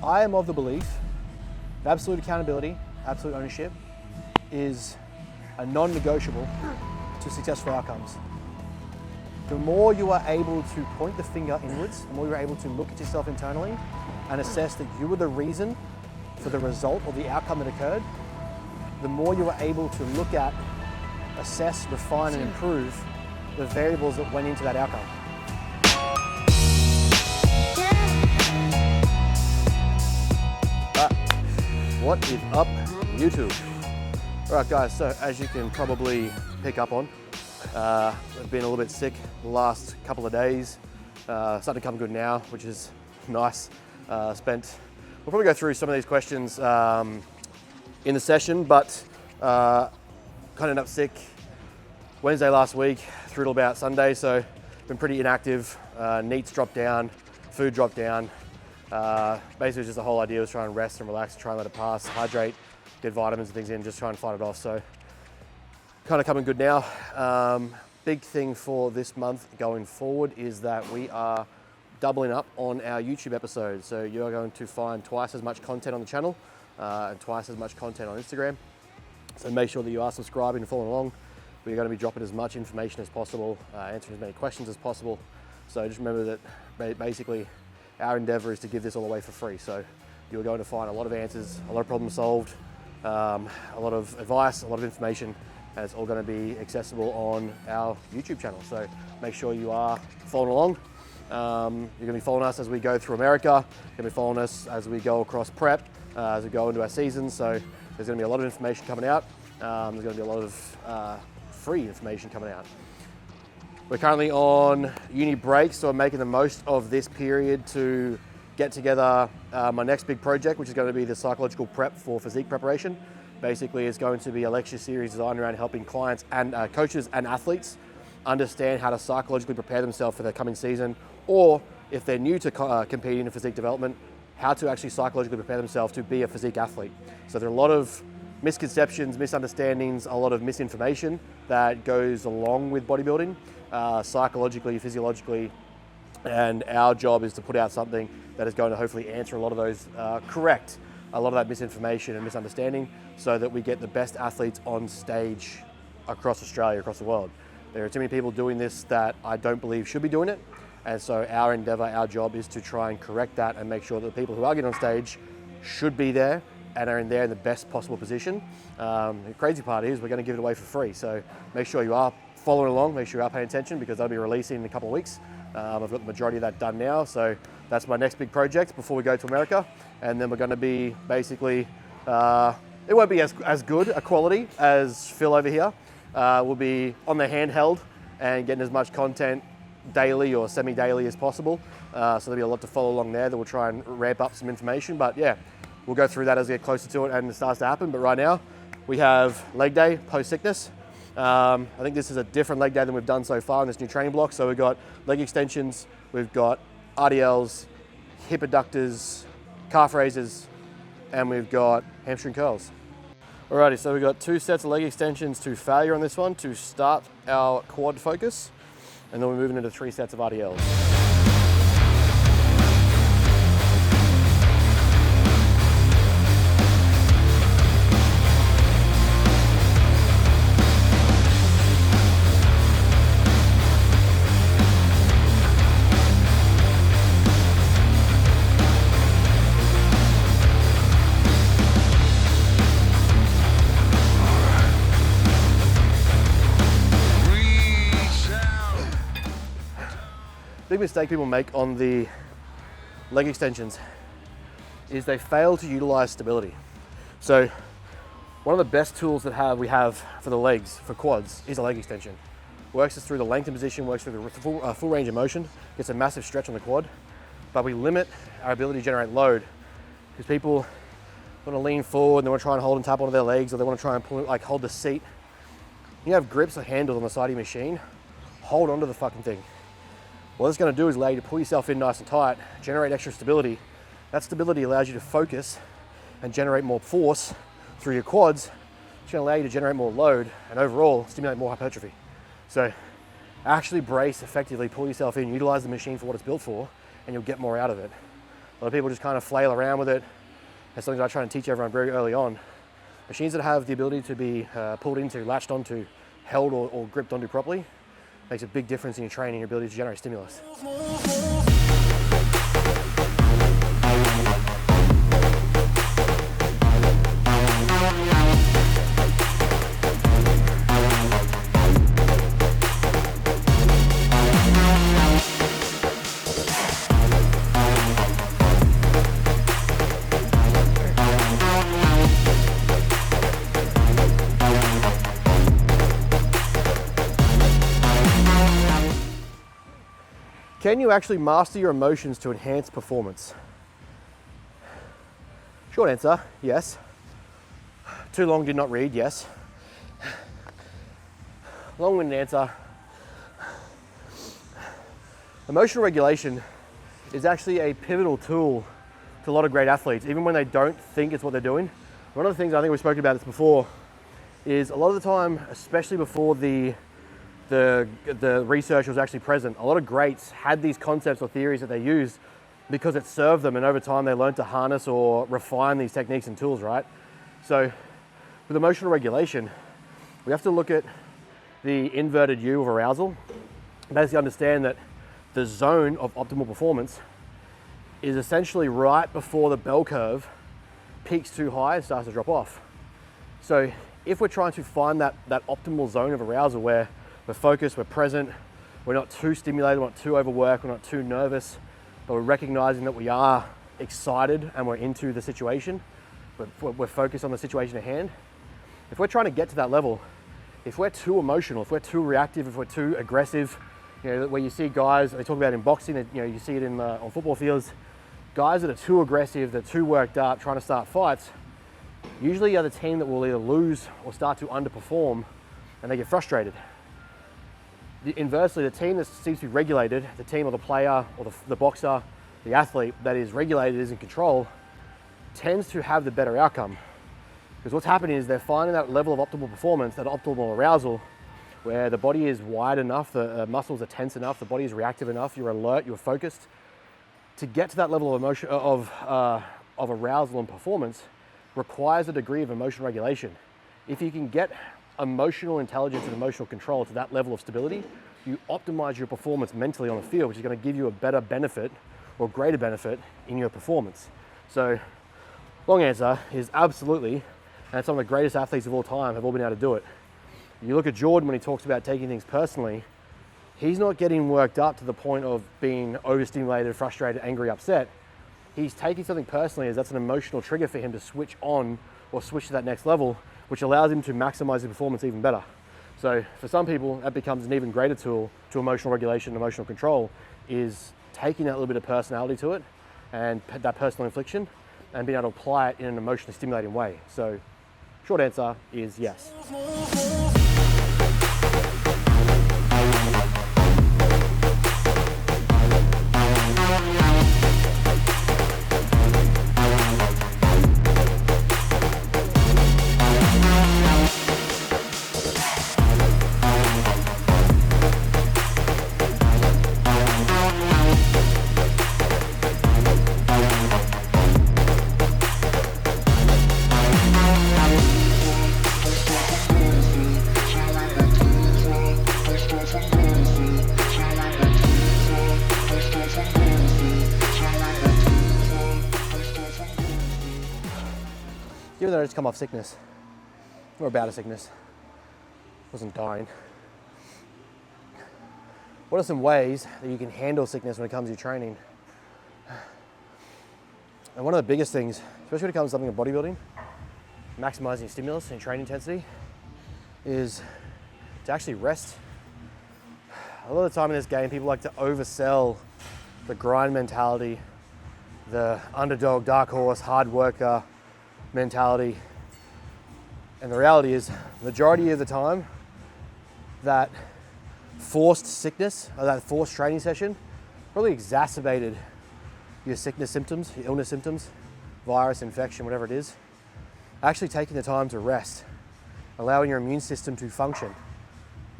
I am of the belief that absolute accountability, absolute ownership is a non-negotiable to successful outcomes. The more you are able to point the finger inwards, the more you're able to look at yourself internally and assess that you were the reason for the result or the outcome that occurred, the more you are able to look at, assess, refine, and improve the variables that went into that outcome. What is up, YouTube? All right, guys, so as you can probably pick up on, I've been a little bit sick the last couple of days. Starting to come good now, which is nice. We'll probably go through some of these questions in the session, but kind of ended up sick Wednesday last week through till about Sunday, so been pretty inactive. Neats dropped down, food dropped down. Basically just the whole idea was try and rest and relax, try and let it pass, hydrate, get vitamins and things in, just try and fight it off. So kind of coming good now. Big thing for this month going forward is that we are doubling up on our YouTube episodes. So you're going to find twice as much content on the channel and twice as much content on Instagram. So make sure that you are subscribing and following along. We're going to be dropping as much information as possible, answering as many questions as possible. So just remember that basically our endeavor is to give this all away for free. So you're going to find a lot of answers, a lot of problems solved, a lot of advice, a lot of information, and it's all going to be accessible on our YouTube channel. So make sure you are following along. You're going to be following us as we go through America. You're going to be following us as we go across prep, as we go into our season. So there's going to be a lot of information coming out. There's going to be a lot of free information coming out. We're currently on uni break, so I'm making the most of this period to get together my next big project, which is going to be the psychological prep for physique preparation. Basically, it's going to be a lecture series designed around helping clients and coaches and athletes understand how to psychologically prepare themselves for the coming season, or if they're new to competing in physique development, how to actually psychologically prepare themselves to be a physique athlete. So there are a lot of misconceptions, misunderstandings, a lot of misinformation that goes along with bodybuilding, psychologically, physiologically, and our job is to put out something that is going to hopefully answer a lot of those, correct a lot of that misinformation and misunderstanding, so that we get the best athletes on stage across Australia, across the world. There are too many people doing this that I don't believe should be doing it, and so our endeavor, our job is to try and correct that and make sure that the people who are getting on stage should be there and are in there in the best possible position. The crazy part is we're going to give it away for free, so make sure you are following along, make sure you are paying attention, because I'll be releasing in a couple of weeks. I've got the majority of that done now, so that's my next big project before we go to America. And then we're going to be basically, it won't be as good a quality as Phil over here. We'll be on the handheld and getting as much content daily or semi-daily as possible. So there'll be a lot to follow along there that we'll try and ramp up some information. But yeah, we'll go through that as we get closer to it and it starts to happen. But right now, we have leg day post-sickness. I think this is a different leg day than we've done so far in this new training block. So we've got leg extensions, we've got RDLs, hip adductors, calf raises, and we've got hamstring curls. Alrighty, so we've got 2 sets of leg extensions to failure on this one to start our quad focus, and then we're moving into 3 sets of RDLs. Big mistake people make on the leg extensions is they fail to utilize stability. So one of the best tools that we have for the legs, for quads, is a leg extension. Works us through the lengthened position, works through the full range of motion, gets a massive stretch on the quad, but we limit our ability to generate load because people want to lean forward and they want to try and hold and tap onto their legs, or they want to try and pull, like hold the seat. You have grips or handles on the side of your machine, hold onto the fucking thing. What it's going to do is allow you to pull yourself in nice and tight, generate extra stability. That stability allows you to focus and generate more force through your quads. It's going to allow you to generate more load and overall stimulate more hypertrophy. So actually brace effectively, pull yourself in, utilize the machine for what it's built for, and you'll get more out of it. A lot of people just kind of flail around with it. That's something I try and teach everyone very early on. Machines that have the ability to be pulled into, latched onto, held or gripped onto properly makes a big difference in your training, your ability to generate stimulus. Can you actually master your emotions to enhance performance? Short answer, yes. Too long, did not read, yes. Long-winded answer. Emotional regulation is actually a pivotal tool to a lot of great athletes, even when they don't think it's what they're doing. One of the things, I think we've spoken about this before, is a lot of the time, especially before the research was actually present, a lot of greats had these concepts or theories that they used because it served them, and over time they learned to harness or refine these techniques and tools, right? So with emotional regulation, we have to look at the inverted U of arousal. Basically understand that the zone of optimal performance is essentially right before the bell curve peaks too high and starts to drop off. So if we're trying to find that optimal zone of arousal where we're focused, we're present, we're not too stimulated, we're not too overworked, we're not too nervous, but we're recognizing that we are excited and we're into the situation, we're focused on the situation at hand. If we're trying to get to that level, if we're too emotional, if we're too reactive, if we're too aggressive, where you see guys, they talk about in boxing, you see it on football fields, guys that are too aggressive, they're too worked up, trying to start fights, usually are the team that will either lose or start to underperform, and they get frustrated. Inversely, the team that seems to be regulated, the team or the player or the boxer, the athlete that is regulated, is in control, tends to have the better outcome. Because what's happening is they're finding that level of optimal performance, that optimal arousal, where the body is wide enough, the muscles are tense enough, the body is reactive enough, you're alert, you're focused. To get to that level of emotion, of arousal and performance requires a degree of emotional regulation. If you can get emotional intelligence and emotional control to that level of stability, you optimize your performance mentally on the field, which is going to give you a better benefit or greater benefit in your performance. So, long answer is absolutely, and some of the greatest athletes of all time have all been able to do it. You look at Jordan when he talks about taking things personally, he's not getting worked up to the point of being overstimulated, frustrated, angry, upset. He's taking something personally as that's an emotional trigger for him to switch on or switch to that next level, which allows him to maximize his performance even better. So for some people, that becomes an even greater tool to emotional regulation, emotional control, is taking that little bit of personality to it and that personal infliction and being able to apply it in an emotionally stimulating way. So short answer is yes. Given that I just come off sickness, or about a sickness, wasn't dying. What are some ways that you can handle sickness when it comes to your training? And one of the biggest things, especially when it comes to something in bodybuilding, maximizing stimulus and training intensity, is to actually rest. A lot of the time in this game, people like to oversell the grind mentality, the underdog, dark horse, hard worker mentality. And the reality is, the majority of the time, that forced sickness or that forced training session probably exacerbated your sickness symptoms, your illness symptoms, virus, infection, whatever it is. Actually taking the time to rest, allowing your immune system to function,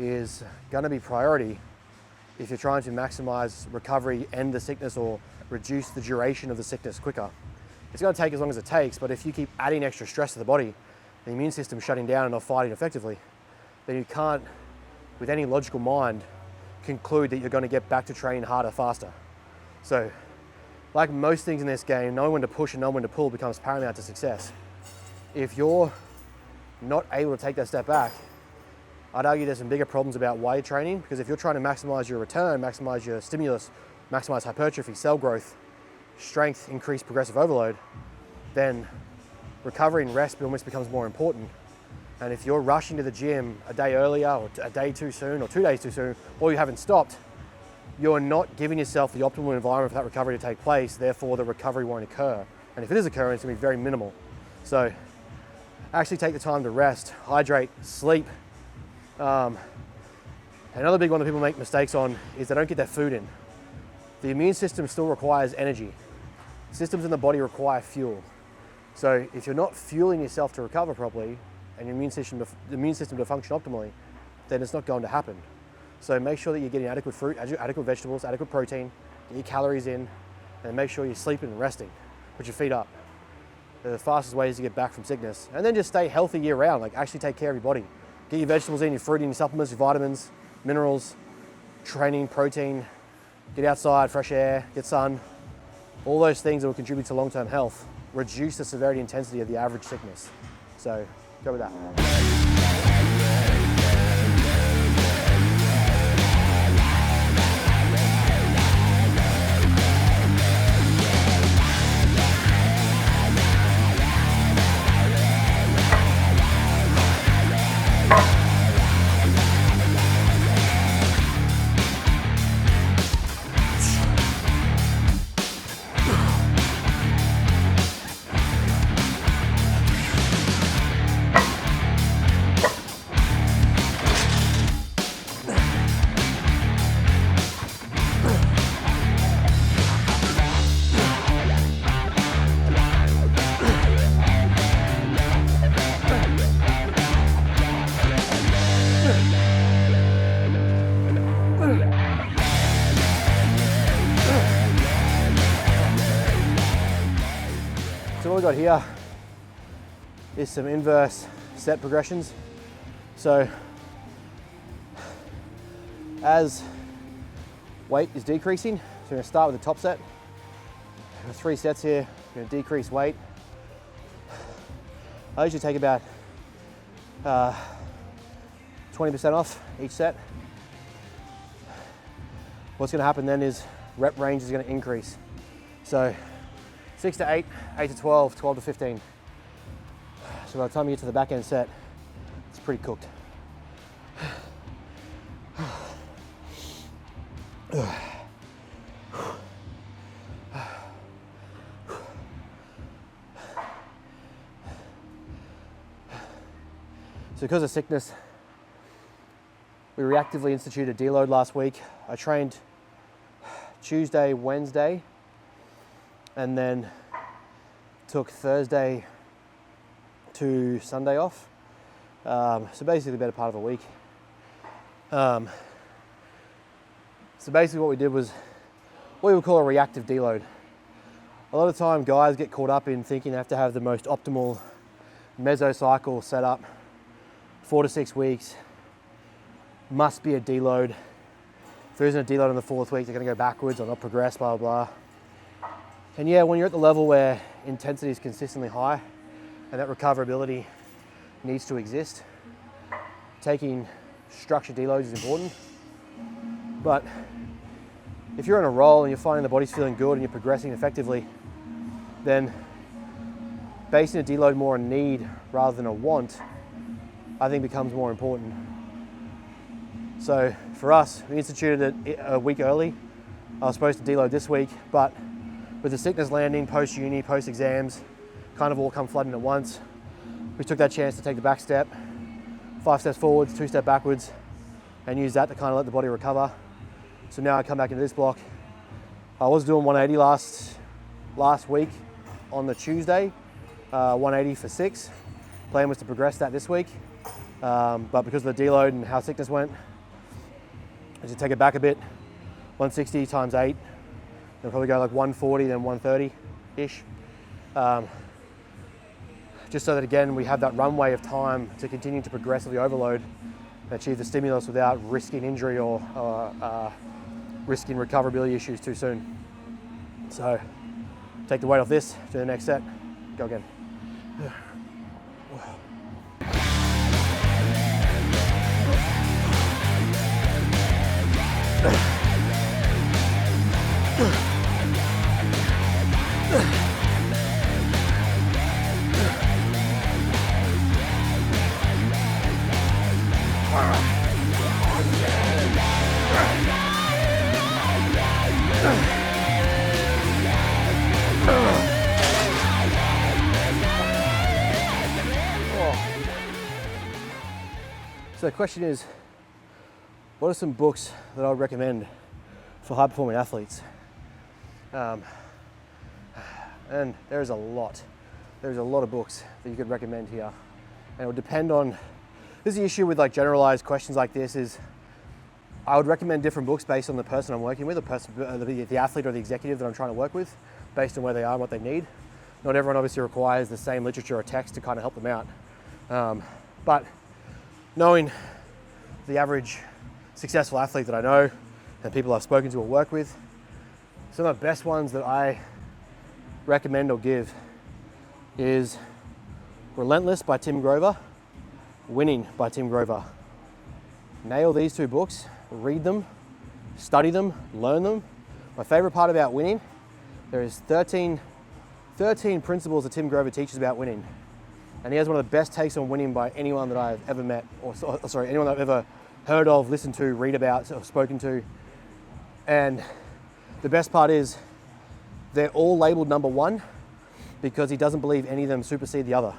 is going to be priority if you're trying to maximize recovery, end the sickness, or reduce the duration of the sickness quicker. It's going to take as long as it takes, but if you keep adding extra stress to the body, the immune system shutting down and not fighting effectively, then you can't, with any logical mind, conclude that you're going to get back to training harder, faster. So, like most things in this game, knowing when to push and knowing when to pull becomes paramount to success. If you're not able to take that step back, I'd argue there's some bigger problems about why you're training, because if you're trying to maximize your return, maximize your stimulus, maximize hypertrophy, cell growth, strength, increase progressive overload, then recovery and rest almost becomes more important. And if you're rushing to the gym a day earlier or a day too soon or 2 days too soon, or you haven't stopped, you're not giving yourself the optimal environment for that recovery to take place, therefore the recovery won't occur. And if it is occurring, it's gonna be very minimal. So actually take the time to rest, hydrate, sleep. Another big one that people make mistakes on is they don't get their food in. The immune system still requires energy. Systems in the body require fuel. So if you're not fueling yourself to recover properly and your immune system to function optimally, then it's not going to happen. So make sure that you're getting adequate fruit, adequate vegetables, adequate protein, get your calories in, and make sure you're sleeping and resting. Put your feet up. They're the fastest ways to get back from sickness. And then just stay healthy year round, like actually take care of your body. Get your vegetables in, your fruit in, your supplements, your vitamins, minerals, training, protein, get outside, fresh air, get sun. All those things that will contribute to long-term health, reduce the severity and intensity of the average sickness. So go with that. So what we've got here is some inverse set progressions. So as weight is decreasing, so we're going to start with the top set. There are 3 sets here. We're going to decrease weight. I usually take about 20% off each set. What's going to happen then is rep range is going to increase. So 6 to 8, 8 to 12, 12 to 15. So by the time you get to the back end set, it's pretty cooked. So because of sickness, we reactively instituted deload last week. I trained Tuesday, Wednesday, and then took Thursday to Sunday off. So basically the better part of a week. So basically what we did was what we would call a reactive deload. A lot of time guys get caught up in thinking they have to have the most optimal mesocycle set up, 4 to 6 weeks, must be a deload. If there isn't a deload on the 4th week, they're gonna go backwards or not progress, blah, blah, blah. And yeah, when you're at the level where intensity is consistently high and that recoverability needs to exist, taking structured deloads is important. But if you're on a roll and you're finding the body's feeling good and you're progressing effectively, then basing a deload more on need rather than a want, I think becomes more important. So for us, we instituted it a week early. I was supposed to deload this week, but with the sickness landing, post-uni, post-exams, kind of all come flooding at once, we took that chance to take the back step, 5 steps forwards, 2 steps backwards, and use that to kind of let the body recover. So now I come back into this block. I was doing 180 last week on the Tuesday, 180 for 6. Plan was to progress that this week, but because of the deload and how sickness went, I just take it back a bit. 160 times 8, They'll probably go like 140, then 130-ish. Just so that, again, we have that runway of time to continue to progressively overload and achieve the stimulus without risking injury or risking recoverability issues too soon. So take the weight off this, do the next set, go again. So the question is, what are some books that I would recommend for high-performing athletes? And there's a lot. There's a lot of books that you could recommend here. And it would depend on, this is the issue with like generalized questions like this is, I would recommend different books based on the person I'm working with, the athlete or the executive that I'm trying to work with, based on where they are and what they need. Not everyone obviously requires the same literature or text to kind of help them out. But knowing the average successful athlete that I know and people I've spoken to or work with, some of the best ones that I recommend or give is Relentless by Tim Grover, Winning by Tim Grover. Nail these two books, read them, study them, learn them. My favorite part about winning, there is 13 principles that Tim Grover teaches about winning. And he has one of the best takes on winning by anyone that I've ever met, anyone that I've ever heard of, listened to, read about, or spoken to. And the best part is they're all labeled number one because he doesn't believe any of them supersede the other.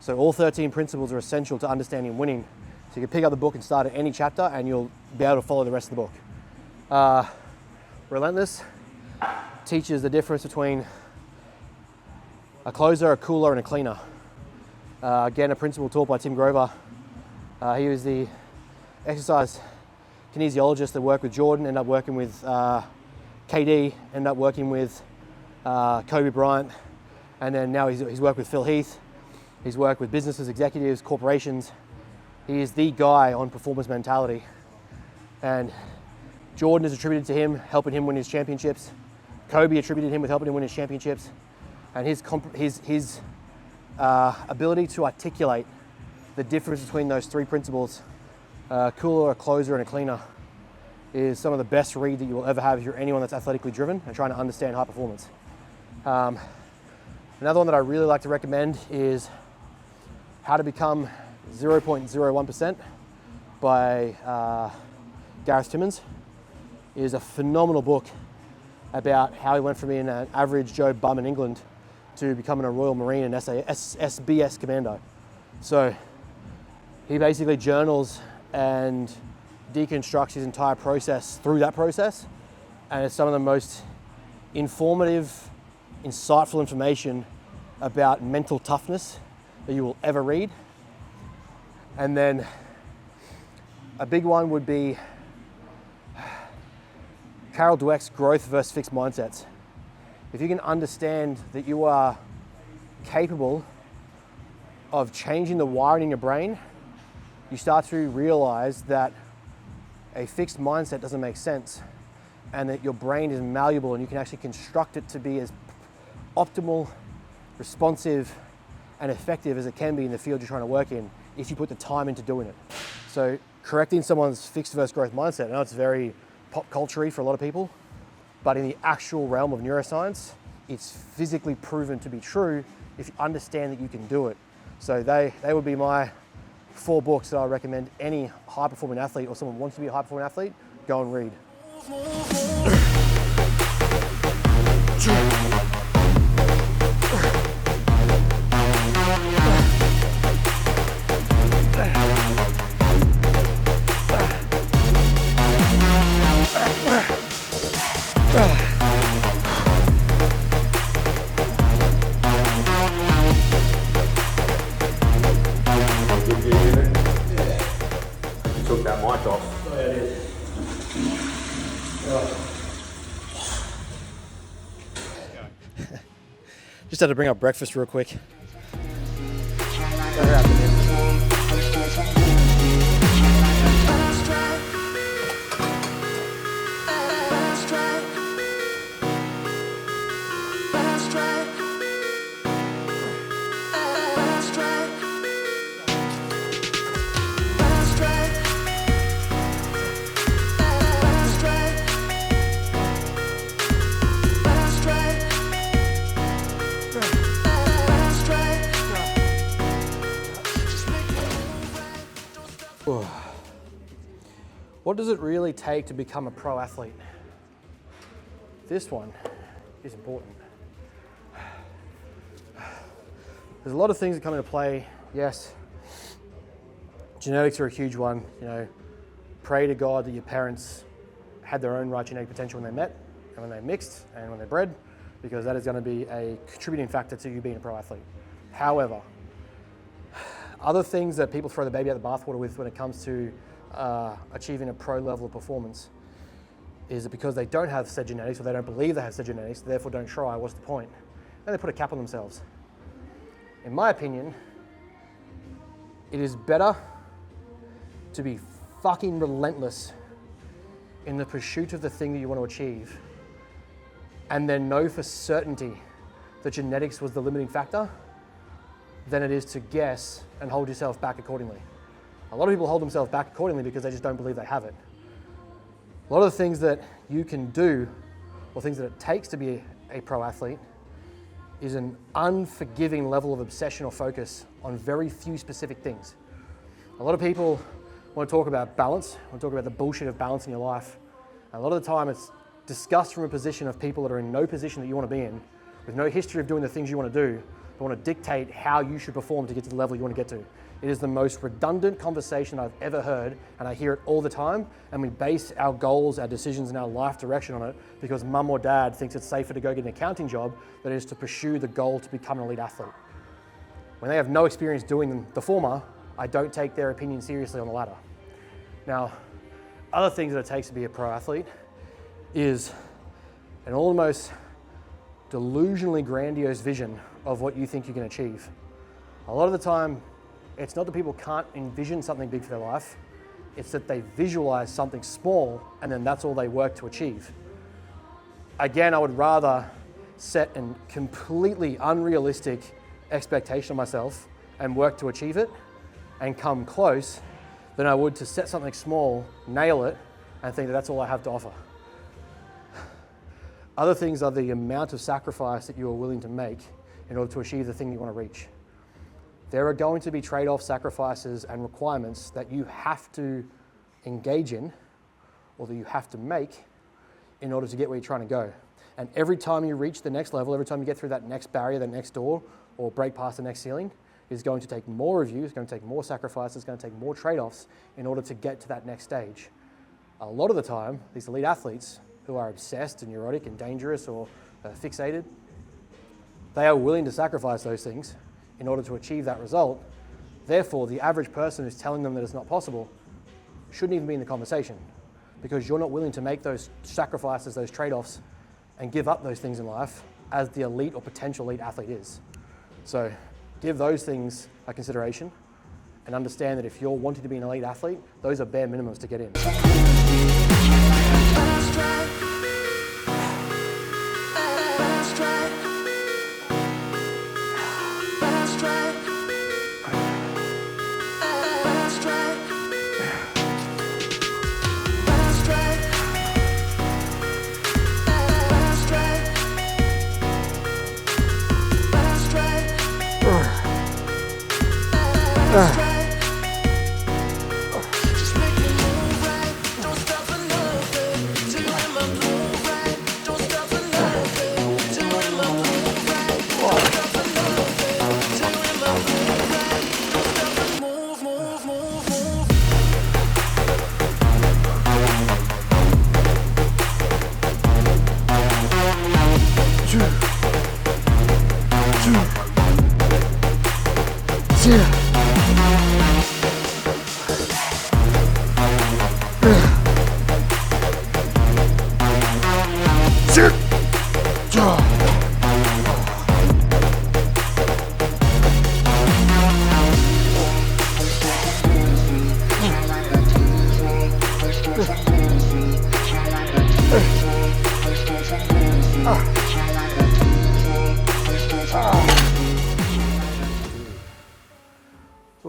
So all 13 principles are essential to understanding winning. So you can pick up the book and start at any chapter and you'll be able to follow the rest of the book. Relentless teaches the difference between a closer, a cooler, and a cleaner. Again, a principle taught by Tim Grover. He was the exercise kinesiologist that worked with Jordan, ended up working with KD, ended up working with Kobe Bryant, and then now he's worked with Phil Heath. He's worked with businesses, executives, corporations. He is the guy on performance mentality. And Jordan is attributed to him helping him win his championships. Kobe attributed him with helping him win his championships. And his ability to articulate the difference between those three principles, cooler, a closer, and a cleaner, is some of the best read that you will ever have if you're anyone that's athletically driven and trying to understand high performance. Another one that I really like to recommend is How to Become 0.01% by Gareth Timmons. It is a phenomenal book about how he went from being an average Joe bum in England to becoming a Royal Marine and SBS commando. So he basically journals and deconstructs his entire process through that process, and it's some of the most informative, insightful information about mental toughness that you will ever read. And then a big one would be Carol Dweck's Growth versus Fixed Mindsets. If you can understand that you are capable of changing the wiring in your brain, you start to realize that a fixed mindset doesn't make sense and that your brain is malleable and you can actually construct it to be as optimal, responsive, and effective as it can be in the field you're trying to work in if you put the time into doing it. So correcting someone's fixed versus growth mindset, I know it's very pop culture-y for a lot of people, but in the actual realm of neuroscience, it's physically proven to be true if you understand that you can do it. So they would be my 4 books that I recommend any high-performing athlete or someone who wants to be a high-performing athlete, go and read. Took that mic off. Oh, yeah, it is. Just had to bring up breakfast real quick. What does it really take to become a pro athlete? This one is important. There's a lot of things that come into play. Yes, genetics are a huge one. You know, pray to God that your parents had their own right genetic potential when they met and when they mixed and when they bred, because that is going to be a contributing factor to you being a pro athlete. However, other things that people throw the baby out the bathwater with when it comes to achieving a pro level of performance is that because they don't have said genetics, or they don't believe they have said genetics, therefore don't try, what's the point? And they put a cap on themselves. In my opinion, it is better to be fucking relentless in the pursuit of the thing that you want to achieve and then know for certainty that genetics was the limiting factor than it is to guess and hold yourself back accordingly. A lot of people hold themselves back accordingly because they just don't believe they have it. A lot of the things that you can do, or things that it takes to be a pro athlete, is an unforgiving level of obsession or focus on very few specific things. A lot of people want to talk about balance, want to talk about the bullshit of balance in your life. And a lot of the time it's discussed from a position of people that are in no position that you want to be in, with no history of doing the things you want to do, but want to dictate how you should perform to get to the level you want to get to. It is the most redundant conversation I've ever heard, and I hear it all the time, and we base our goals, our decisions, and our life direction on it because mum or dad thinks it's safer to go get an accounting job than it is to pursue the goal to become an elite athlete. When they have no experience doing the former, I don't take their opinion seriously on the latter. Now, other things that it takes to be a pro athlete is an almost delusionally grandiose vision of what you think you can achieve. A lot of the time, it's not that people can't envision something big for their life, it's that they visualize something small and then that's all they work to achieve. Again, I would rather set a completely unrealistic expectation of myself and work to achieve it and come close than I would to set something small, nail it, and think that that's all I have to offer. Other things are the amount of sacrifice that you are willing to make in order to achieve the thing you want to reach. There are going to be trade-off sacrifices and requirements that you have to engage in or that you have to make in order to get where you're trying to go. And every time you reach the next level, every time you get through that next barrier, that next door, or break past the next ceiling, is going to take more of you, it's going to take more sacrifices, it's going to take more trade-offs in order to get to that next stage. A lot of the time, these elite athletes who are obsessed and neurotic and dangerous or fixated, they are willing to sacrifice those things in order to achieve that result. Therefore, the average person who's telling them that it's not possible shouldn't even be in the conversation because you're not willing to make those sacrifices, those trade-offs, and give up those things in life as the elite or potential elite athlete is. So give those things a consideration and understand that if you're wanting to be an elite athlete, those are bare minimums to get in.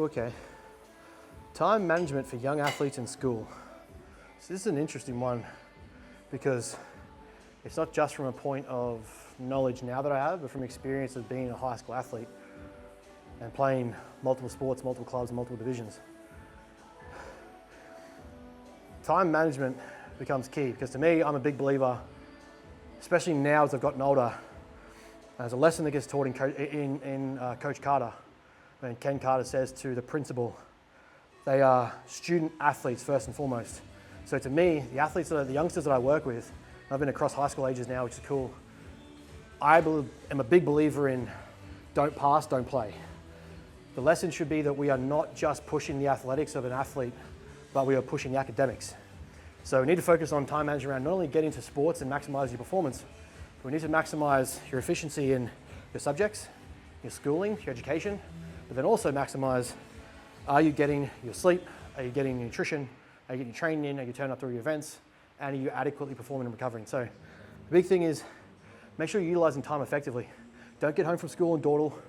Okay. Time management for young athletes in school. So this is an interesting one because it's not just from a point of knowledge now that I have, but from experience of being a high school athlete and playing multiple sports, multiple clubs, multiple divisions. Time management becomes key because to me, I'm a big believer, especially now as I've gotten older. There's a lesson that gets taught in Coach Carter. And Ken Carter says to the principal, they are student athletes first and foremost. So to me, the athletes, the youngsters that I work with, I've been across high school ages now, which is cool. I am a big believer in don't pass, don't play. The lesson should be that we are not just pushing the athletics of an athlete, but we are pushing the academics. So we need to focus on time management around not only getting to sports and maximize your performance, but we need to maximize your efficiency in your subjects, your schooling, your education, but then also maximize, are you getting your sleep? Are you getting your nutrition? Are you getting your training in? Are you turning up to your events? And are you adequately performing and recovering? So the big thing is make sure you're utilizing time effectively. Don't get home from school and dawdle.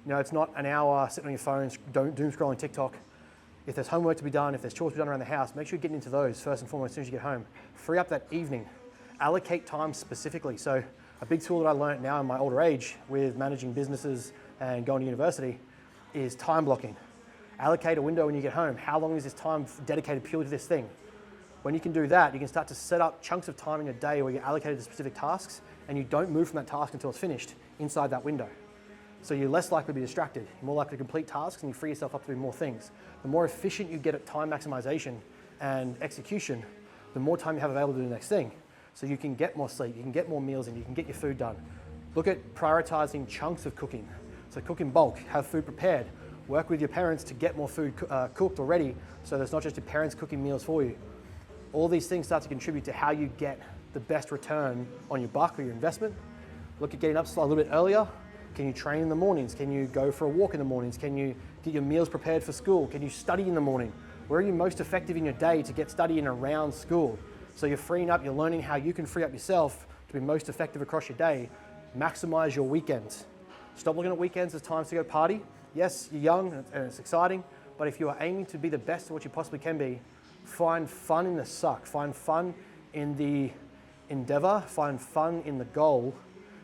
You know, it's not an hour sitting on your phone, doom scrolling TikTok. If there's homework to be done, if there's chores to be done around the house, make sure you're getting into those first and foremost as soon as you get home. Free up that evening. Allocate time specifically. So a big tool that I learned now in my older age with managing businesses and going to university is time blocking. Allocate a window when you get home. How long is this time dedicated purely to this thing? When you can do that, you can start to set up chunks of time in your day where you're allocated to specific tasks and you don't move from that task until it's finished inside that window. So you're less likely to be distracted, you're more likely to complete tasks and you free yourself up to do more things. The more efficient you get at time maximization and execution, the more time you have available to do the next thing. So you can get more sleep, you can get more meals in, you can get your food done. Look at prioritizing chunks of cooking. So cook in bulk, have food prepared. Work with your parents to get more food cooked already so there's not just your parents cooking meals for you. All these things start to contribute to how you get the best return on your buck or your investment. Look at getting up a little bit earlier. Can you train in the mornings? Can you go for a walk in the mornings? Can you get your meals prepared for school? Can you study in the morning? Where are you most effective in your day to get studying around school? So you're freeing up, you're learning how you can free up yourself to be most effective across your day. Maximize your weekends. Stop looking at weekends as times to go party. Yes, you're young and it's exciting, but if you are aiming to be the best of what you possibly can be, find fun in the suck, find fun in the endeavor, find fun in the goal,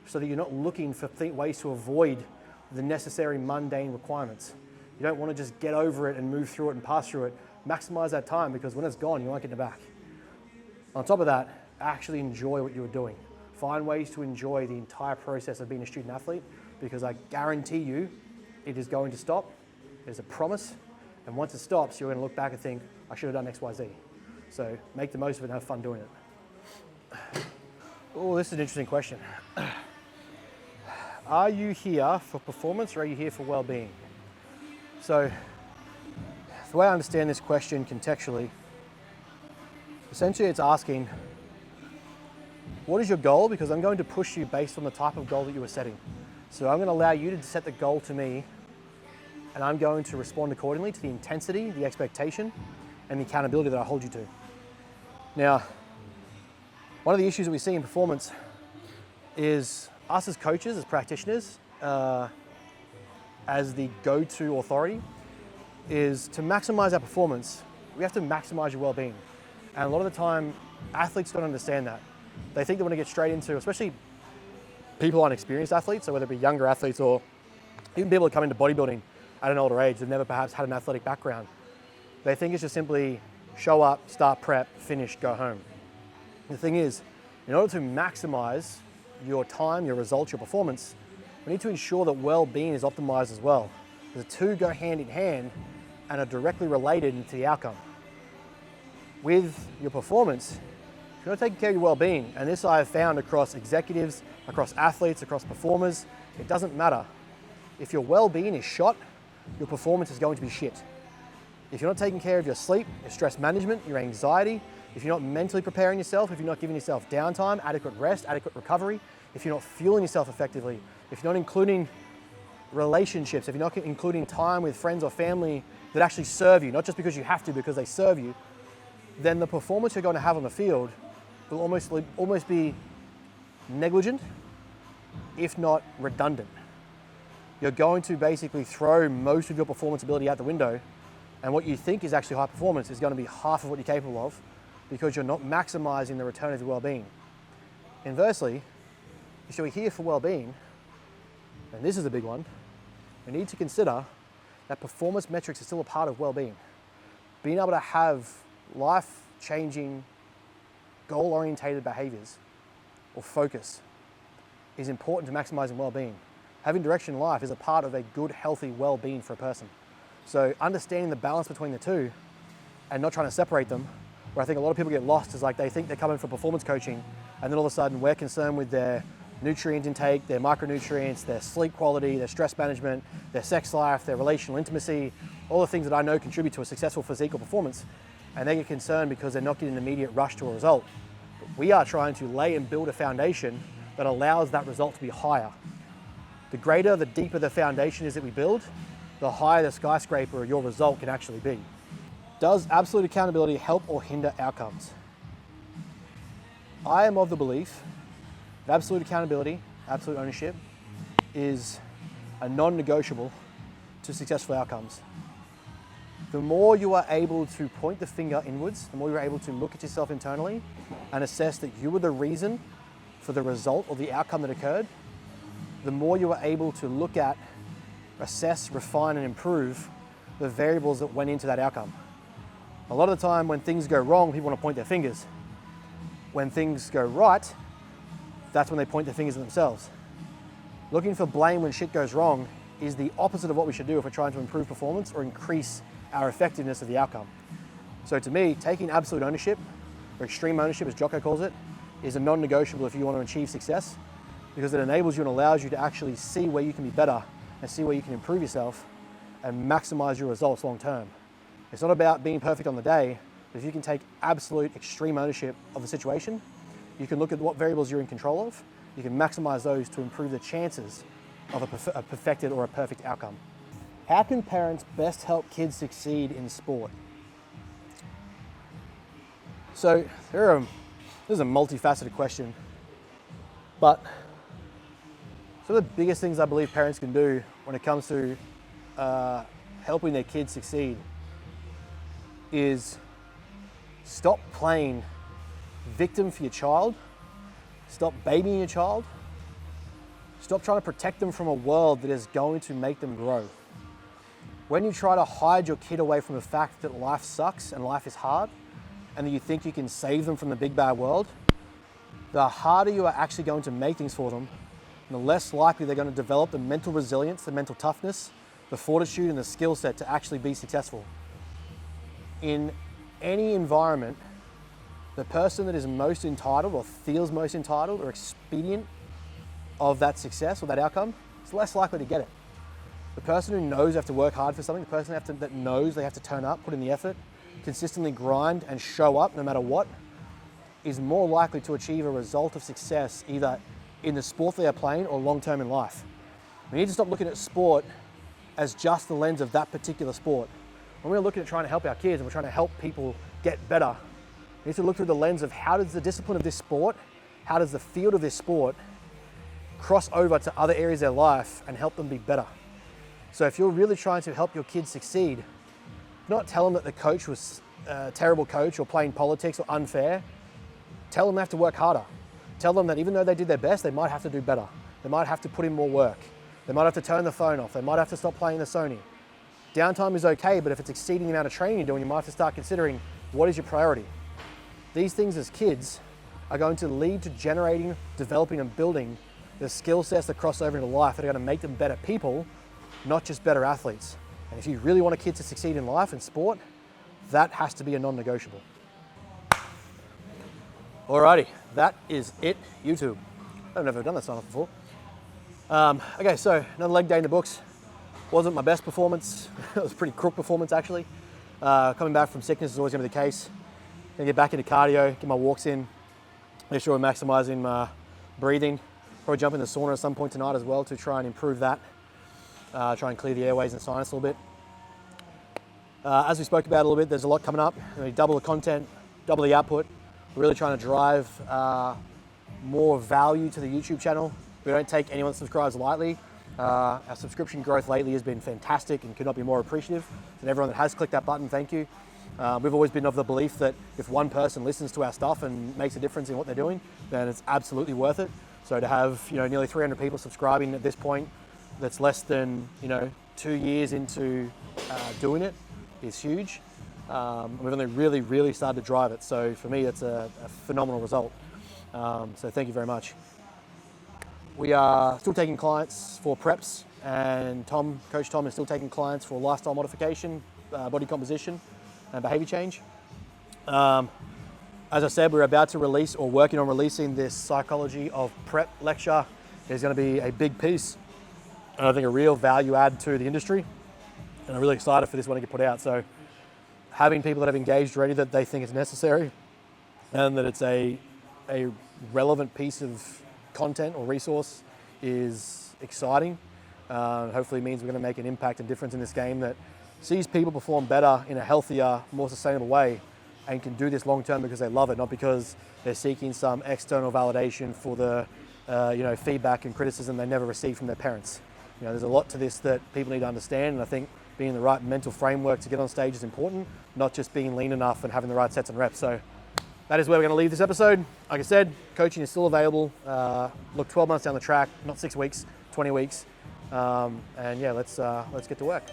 so that you're not looking for ways to avoid the necessary mundane requirements. You don't want to just get over it and move through it and pass through it. Maximize that time because when it's gone, you won't get it back. On top of that, actually enjoy what you were doing. Find ways to enjoy the entire process of being a student athlete because I guarantee you it is going to stop. There's a promise. And once it stops, you're going to look back and think, I should have done X, Y, Z. So make the most of it and have fun doing it. Oh, this is an interesting question. Are you here for performance or are you here for well-being? So the way I understand this question contextually, essentially it's asking, what is your goal? Because I'm going to push you based on the type of goal that you were setting. So I'm going to allow you to set the goal to me and I'm going to respond accordingly to the intensity, the expectation, and the accountability that I hold you to. Now, one of the issues that we see in performance is us as coaches, as practitioners, as the go-to authority, is to maximize our performance, we have to maximize your well-being. And a lot of the time, athletes don't understand that. They think they want to get straight into, especially people unexperienced athletes, so whether it be younger athletes or even people that come into bodybuilding at an older age, they've never perhaps had an athletic background. They think it's just simply show up, start prep, finish, go home. The thing is, in order to maximize your time, your results, your performance, we need to ensure that well-being is optimized as well. The two go hand in hand and are directly related to the outcome. With your performance, if you're not taking care of your well-being, and this I have found across executives, across athletes, across performers, it doesn't matter. If your well-being is shot, your performance is going to be shit. If you're not taking care of your sleep, your stress management, your anxiety, if you're not mentally preparing yourself, if you're not giving yourself downtime, adequate rest, adequate recovery, if you're not fueling yourself effectively, if you're not including relationships, if you're not including time with friends or family that actually serve you, not just because you have to, because they serve you, then the performance you're going to have on the field will almost be negligent, if not redundant. you're going to basically throw most of your performance ability out the window, and what you think is actually high performance is going to be half of what you're capable of because you're not maximizing the return of your well-being. Inversely, if you're here for well-being, and this is a big one, we need to consider that performance metrics are still a part of well-being. Being able to have life-changing, goal-orientated behaviors or focus is important to maximizing well-being. Having direction in life is a part of a good, healthy well-being for a person. So understanding the balance between the two and not trying to separate them, where I think a lot of people get lost, is like they think they're coming for performance coaching, and then all of a sudden we're concerned with their nutrient intake, their micronutrients, their sleep quality, their stress management, their sex life, their relational intimacy, all the things that I know contribute to a successful physique or performance, and they get concerned because they're not getting an immediate rush to a result. But we are trying to lay and build a foundation that allows that result to be higher. The greater, the deeper the foundation is that we build, the higher the skyscraper your result can actually be. Does absolute accountability help or hinder outcomes? I am of the belief that absolute accountability, absolute ownership, is a non-negotiable to successful outcomes. The more you are able to point the finger inwards, the more you're able to look at yourself internally and assess that you were the reason for the result or the outcome that occurred, the more you are able to look at, assess, refine, and improve the variables that went into that outcome. A lot of the time when things go wrong, people want to point their fingers. When things go right, that's when they point their fingers at themselves. Looking for blame when shit goes wrong is the opposite of what we should do if we're trying to improve performance or increase our effectiveness of the outcome. So to me, taking absolute ownership, or extreme ownership as Jocko calls it, is a non-negotiable if you want to achieve success, because it enables you and allows you to actually see where you can be better and see where you can improve yourself and maximize your results long term. It's not about being perfect on the day, but if you can take absolute extreme ownership of the situation, you can look at what variables you're in control of, you can maximize those to improve the chances of a perfected or a perfect outcome. How can parents best help kids succeed in sport? So this is a multifaceted question, but some of the biggest things I believe parents can do when it comes to helping their kids succeed is stop playing victim for your child, stop babying your child, stop trying to protect them from a world that is going to make them grow. When you try to hide your kid away from the fact that life sucks and life is hard, and that you think you can save them from the big bad world, the harder you are actually going to make things for them, and the less likely they're going to develop the mental resilience, the mental toughness, the fortitude, and the skill set to actually be successful. In any environment, the person that is most entitled or feels most entitled or expedient of that success or that outcome is less likely to get it. The person who knows they have to work hard for something, the person that knows they have to turn up, put in the effort, consistently grind and show up no matter what, is more likely to achieve a result of success either in the sport they are playing or long-term in life. We need to stop looking at sport as just the lens of that particular sport. When we're looking at trying to help our kids and we're trying to help people get better, we need to look through the lens of how does the discipline of this sport, how does the field of this sport cross over to other areas of their life and help them be better. So if you're really trying to help your kids succeed, not tell them that the coach was a terrible coach or playing politics or unfair. Tell them they have to work harder. Tell them that even though they did their best, they might have to do better. They might have to put in more work. They might have to turn the phone off. They might have to stop playing the Sony. Downtime is okay, but if it's exceeding the amount of training you're doing, you might have to start considering what is your priority. These things as kids are going to lead to generating, developing, and building the skill sets that cross over into life that are going to make them better people, not just better athletes. And if you really want a kid to succeed in life and sport, that has to be a non-negotiable. Alrighty, that is it, YouTube. I've never done that sign off before. Okay, so another leg day in the books. Wasn't my best performance. It was a pretty crook performance actually. Coming back from sickness is always going to be the case. Gonna get back into cardio, get my walks in, make sure we're maximizing my breathing. Probably jump in the sauna at some point tonight as well to try and improve that. Try and clear the airways and sinus a little bit. As we spoke about a little bit, there's a lot coming up. Double the content, double the output. We're really trying to drive more value to the YouTube channel. We don't take anyone's subscribers lightly. Our subscription growth lately has been fantastic and could not be more appreciative. And everyone that has clicked that button, thank you. We've always been of the belief that if one person listens to our stuff and makes a difference in what they're doing, then it's absolutely worth it. So to have nearly 300 people subscribing at this point, that's less than 2 years into doing it, is huge. We've only really started to drive it. So for me, it's a phenomenal result. So thank you very much. We are still taking clients for preps, and Coach Tom is still taking clients for lifestyle modification, body composition, and behavior change. As I said, we're about to release or working on releasing this psychology of prep lecture. It's going to be a big piece, and I think a real value add to the industry. And I'm really excited for this one to get put out. So having people that have engaged already that they think it's necessary and that it's a relevant piece of content or resource is exciting. Hopefully it means we're going to make an impact and difference in this game that sees people perform better in a healthier, more sustainable way, and can do this long term because they love it, not because they're seeking some external validation for the feedback and criticism they never received from their parents. There's a lot to this that people need to understand, and I think being in the right mental framework to get on stage is important, not just being lean enough and having the right sets and reps. So that is where we're going to leave this episode. Like I said, coaching is still available. Look 12 months down the track, not 6 weeks, 20 weeks. And yeah, let's get to work.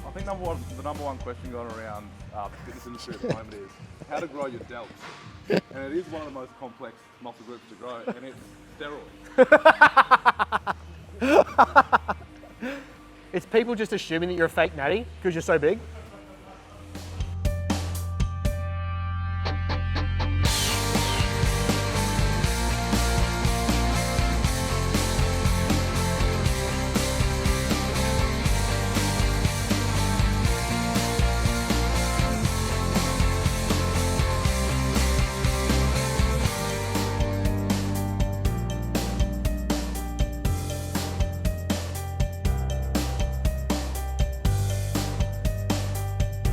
I think the number one question going around the fitness industry at the moment is how to grow your delts. And it is one of the most complex muscle groups to grow, and it's steroids. It's people just assuming that you're a fake natty because you're so big.